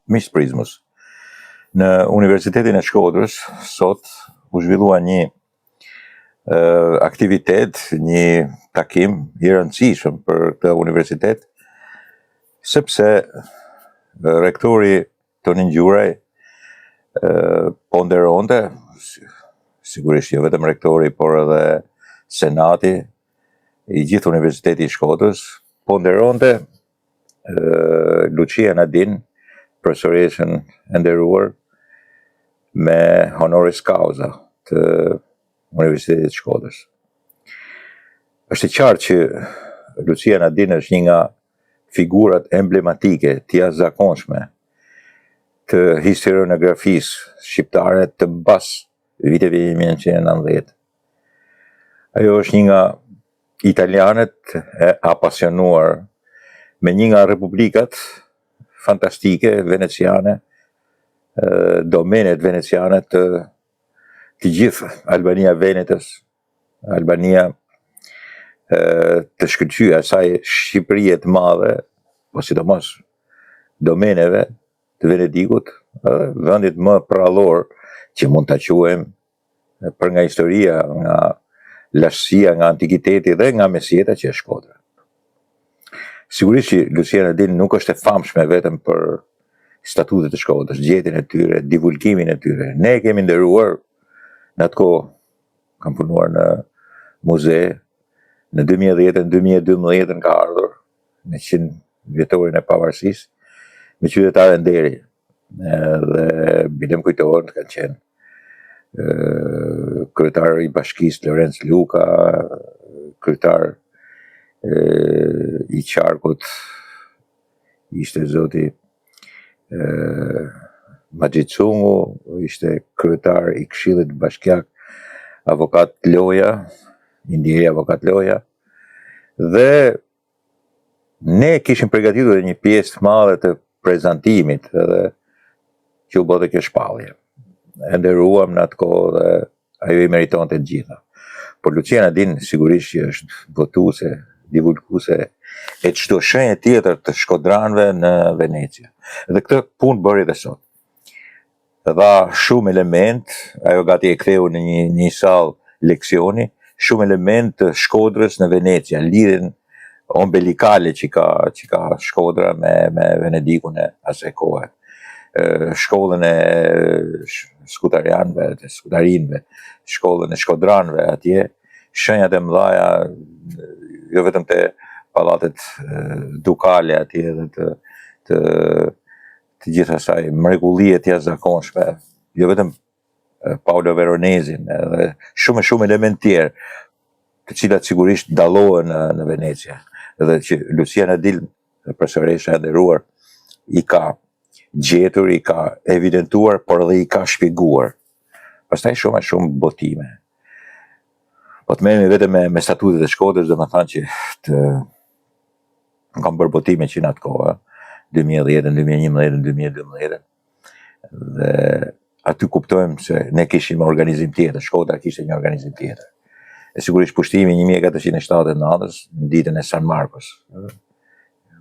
Miq Prizmës. Në Universitetin e Shkodrës, sot u zhvillua një aktivitet, një takim i rëndësishëm për këtë universitet, sepse rektori Tonin Gjuraj ponderonte, sigurisht jo vetëm rektori, por edhe senati i gjithë Universiteti i Shkodrës, ponderonte Lucia Nadin, profesoreshën e nderuar me honoris causa të Universitetit të Shkodrës. Është i qartë që Lucia Nadin është një nga figurat emblematike të jashtëzakonshme të historiografisë shqiptare të mbas viteve 1990. Ajo është një nga italianët e apasionuar me një nga republikat fantastike veneciane, domenet veneciane të gjithë Albania Venetës, Albania të shkëlqyer asaj Shqipërie të madhe, po sidomos domeneve të Venedikut, vendit më prallor që mund ta quajmë për nga historia, nga lashtësia, nga antikiteti dhe nga mesjeta që është Shkodra. Sigurisht që Lucia Nadin nuk është e famshme vetëm për statutet e Shkodrës, gjetjen e tyre, divulgimin e tyre. Ne e kemi nderuar në atë kohë, kam punuar në muze, në 2010-2012 ka ardhur në 100 vjetorin e pavarësisë, me qytetare nderi. Dhe bilem kujtohet kanë qenë kryetar i bashkisë Lorenz Luka, kryetar i qarkut ishte zoti Maxhitsungu, ishte kryetar i Këshillit Bashkiak avokat Loja, Indiri avokat Loja, dhe ne kishim përgatitur një pjesë të madhe të prezantimit edhe që u bote kjo shpallje. E nderuam në atë kohë dhe ajo i meritonte të gjitha. Por Lucia Nadin sigurisht që është votuese, divulguese e çdo shenje tjetër të shkodranëve në Venecia. Dhe këtë punë bëri dhe sot. Dha shumë element, ajo gati e ktheu në një sallë leksioni, shumë element të Shkodrës në Venecia, lidhjen ombelikale që ka Shkodra me Venedikun e asaj kohe. Shkollën e skutarianëve, të skutarinëve, shkollën e shkodranëve atje, shenjat e mëdhaja, jo vetëm të pallatet dukale atje dhe të gjitha asaj mrekullie të jashtëzakonshme, jo vetëm Paolo Veronezin, edhe shumë element tjerë, të cilat sigurisht dallohen në Venecia, dhe që Lucia Nadin, profesoresha e nderuar, i ka gjetur, i ka evidentuar, por edhe i ka shpjeguar. Pastaj shumë botime. Po të merremi vetëm me statutet e Shkodrës, dhe më thanë që kam bërë botime që në atë kohë, 2010, 2011, 2012, dhe aty kuptojmë se ne kishim organizim tjetër, Shkodra kishte një organizim tjetër. E sigurisht pushtimi 1479 në ditën e San Marcos,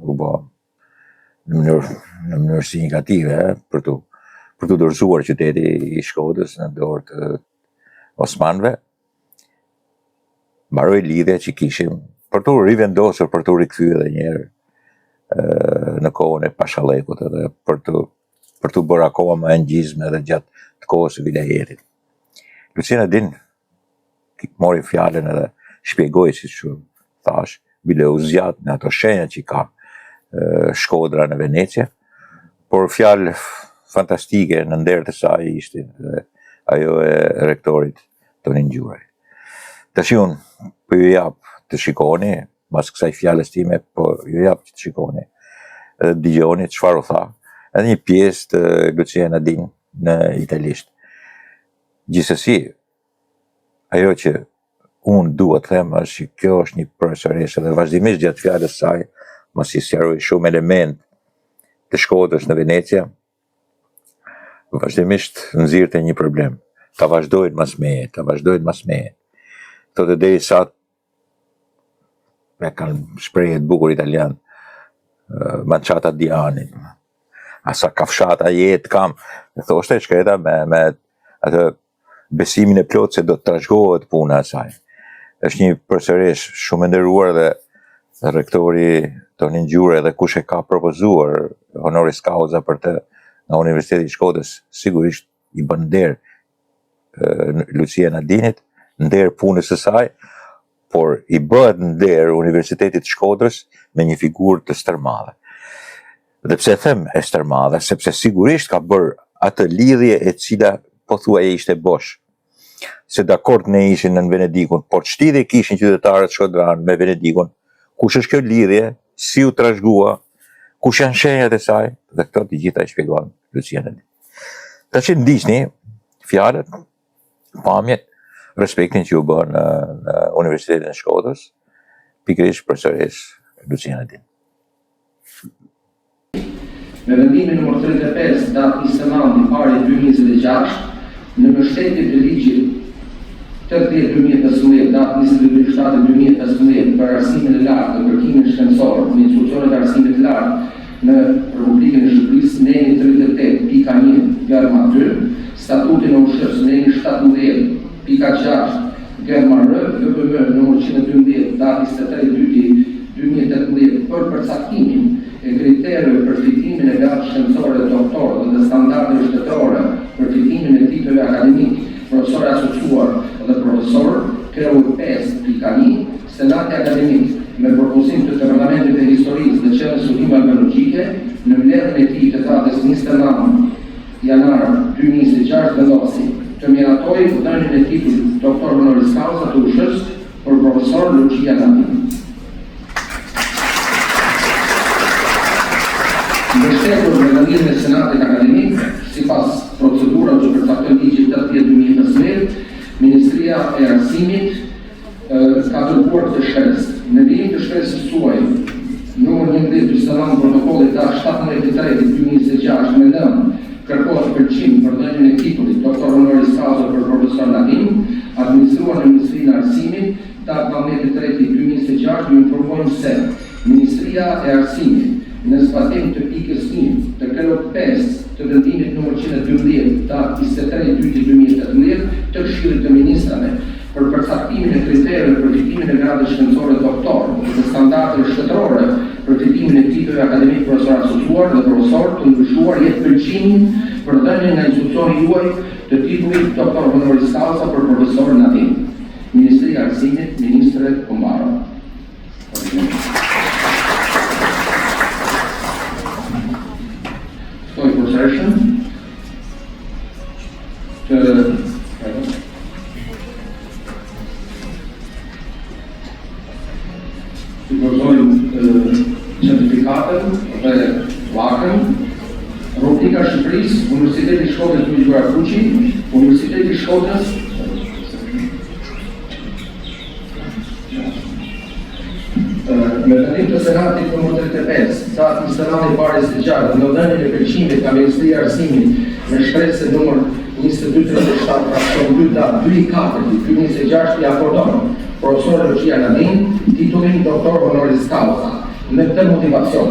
u bë në mënyrë signifikative për të dorëzuar qyteti i Shkodrës në dorë të Osmanëve, mbaroi lidhja që kishim për të rivendosur, për të rikthyer edhe një herë në kohën e Pashallekut, edhe për të bërë akoma më angjizme edhe gjatë të kohës së vilajetit. Lucia Nadin mori fjalën edhe shpjegoi, siç thash, bile u zgjat në ato shenja që ka Shkodra në Venecia, por fjalë fantastike në nder të saj ishte ajo e rektorit Tonin Gjuraj. Tash unë po ju jap të shikoni, mas kësaj fjalës time, po ju jap të shikoni, edhe dëgjoni çfarë u tha, edhe një pjesë të Lucia Nadin në italisht. Gjithsesi, ajo që unë dua të them është që kjo është një profesoreshe dhe vazhdimisht gjatë fjalës saj, mos i sqaroj shumë element të Shkodrës në Venecia, vazhdimisht nxirrte një problem. Ta vazhdojnë mas meje. Thotë derisa me kanë shprehje të bukur italian, Manciata Diani. asa kafshata jetë kam, thoshte shkreta me atë besimin e plot se do të trashëgohet puna e saj. Është një përsërish shumë e nderuar dhe rektori Tonin Gjure dhe kush e ka propozuar honoris causa për të nga Universiteti i Shkodrës, sigurisht i bën nder Lucia Nadinit, nder punës së saj, por i bëhet nder Universitetit të Shkodrës me një figurë të stërmadhe. Dhe pse them e stërmadhe, sepse sigurisht ka bërë atë lidhje e cila pothuajse ishte bosh. Se dakord ne ishin në Venedikun, por ç'lidhje kishin qytetarët shkodran me Venedikun? Kush është kjo lidhje? Si u trashëgua? Kush janë shenjat e saj? Dhe këto të gjitha i shpjegon Lucia Nadin. Tash ndiqni fjalët, pamjet, respektin që u bën në Universitetin e Shkodrës, pikërisht profesoresh Lucia Nadin. Me vendimin nr. 35 datë 29 pari 2026, në mbështetje të ligjit 80/2015 datë 22/7/2015 për arsimin e lartë dhe kërkimin shkencor në institucionet e arsimit të lartë në Republikën e Shqipërisë, neni 38.1 gërma 2, statutin e USH neni 17.6 gërma R, VPM nr. 112 datë 23/2/2018 për përcaktimin e kriterëve për fitimin e gradë shkencore të doktorë dhe standarde shtetërore për fitimin e titujve akademik, profesor asociuar dhe profesor, kreu 5.1, Senati Akademik me propozim të Departamentit të Historisë dhe Qendrës Studime Arkeologjike në mbledhjen e tij të datës 29 janar 2026 vendosi të miratojë dhënien e titullit doktor honoris causa të USH-s për profesor Lucia Nadin. Mbështetur me vendimin e Senatit Akademik, sipas procedurave të përcaktuar ligjit 80/2015, Ministria e Arsimit ka dërguar këtë shkresë. Në vijim të shkresës suaj, numër 11/29 protokollit datë 17/3/2026 me nën kërkohet përgjigje për dhënien e titullit doktor honoris causa për profesor Nadin, administruar në Ministrinë e Arsimit, datë 19/3/2026 ju informojmë se Ministria e Arsimit në zbatim të pikës 1 të kreu 5 të vendimit nr. 112 datë 23/2/2018 të Këshillit të Ministrave për përcaktimin e kriterëve për fitimin e gradës shkencore doktor dhe standardeve shtetërore për fitimin e titujve akademik profesor asociuar dhe profesor të ndryshuar jetë përgjimin për dhënien nga institucioni juaj të titullit doktor honoris causa për profesor Nadin. Ministria e Arsimit, Ministre Kombaro. Të dorëzojmë certifikatën dhe llakën. Republika e Shqipërisë, Universiteti i Shkodrës Luiz Gurakuqi, Universiteti i Shkodrës, me vendim të Senatit nr. 35, datë 29 pares të gjatë, në dhënien e përgjimit nga Ministria e Arsimit me shkresë nr. 22/37 fraksion 2 datë 2/4/2026 i akordon profesor Lucia Nadin titullin doktor honoris causa me këtë motivacion.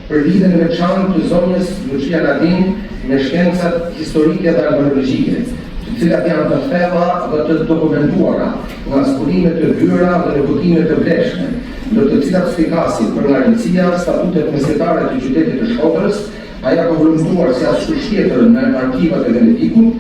Për lidhjen e veçantë të zonjës Lucia Nadin me shkencat historike dhe arkeologjike, të cilat janë të thella dhe të dokumentuara nga zbulime të dyra dhe rrugëtime të vlefshme, në të cilat sfikasin për nga rëndësia statutet mesjetare të qytetit të Shkodrës, aja ka volumtuar si askush tjetër në arkivat e Venedikut,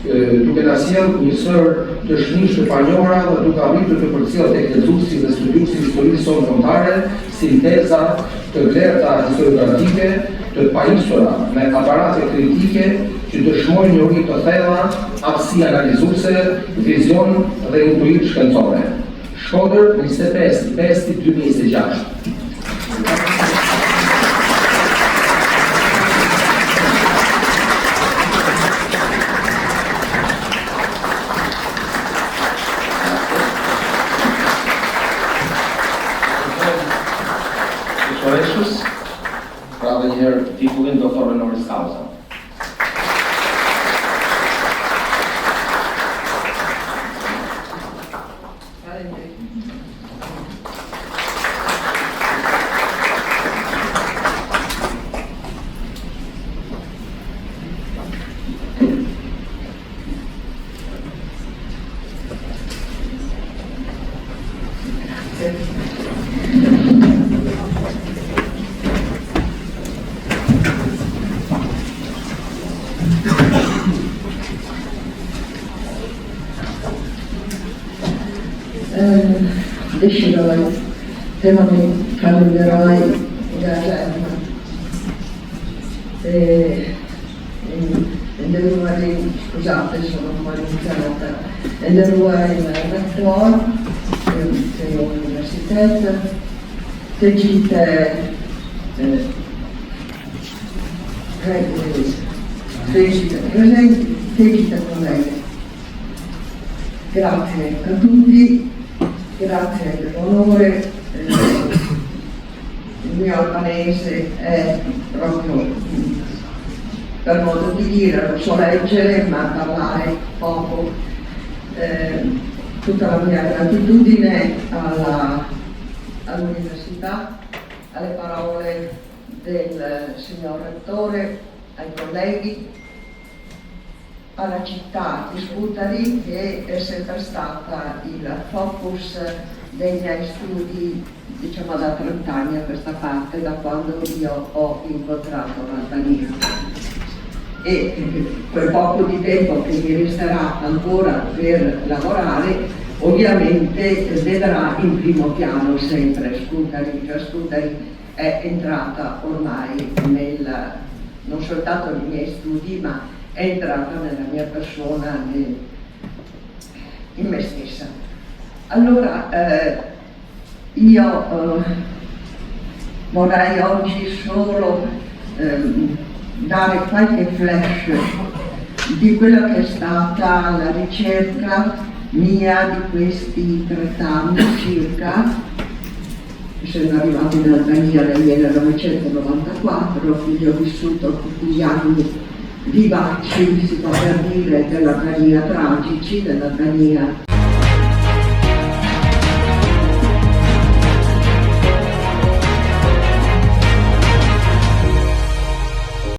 duke na sjellë një sër të shnish të panjohura dhe duke arritur të përcjellë tek lexuesi dhe studiuesi historisë sonë kombëtare sinteza të vlerëta historiografike të pajisura me aparate kritike që dëshmojnë një uri të thella, aftësi analizuese, vizion dhe intuit shkencore. Shkodër 25/5/2026. Pra dhe njëherë titullin doktor honoris causa. Decidoj, temami kaliberoj gažerna. Scusate, sono un po' iniziata. Nell'UAI Rector, l'università, tegite presenti, tegite colleghi. Grazie a tutti, grazie dell'onore. Il mio albanese è proprio, per modo di dire, lo so leggere ma parlare poco. Tutta la mia gratitudine all'università, alle parole del signor Rettore, ai colleghi, alla città di Scutari, che è sempre stata il focus dei miei studi, diciamo da 30 anni a questa parte, da quando io ho incontrato l'Albania. E quel poco di tempo che mi resterà ancora per lavorare, ovviamente vedrà in primo piano sempre Scutari, cioè Scutari è entrata ormai non soltanto nei miei studi, ma è entrata nella mia persona, in me stessa. Allora, io vorrei oggi solo dare qualche flash di quella che è stata la ricerca mia di questi 30 anni circa. Sono arrivata in Albania nel 1994, quindi ho vissuto tutti gli anni vivaci, si può per dire, dell'Albania tragici, dell'Albania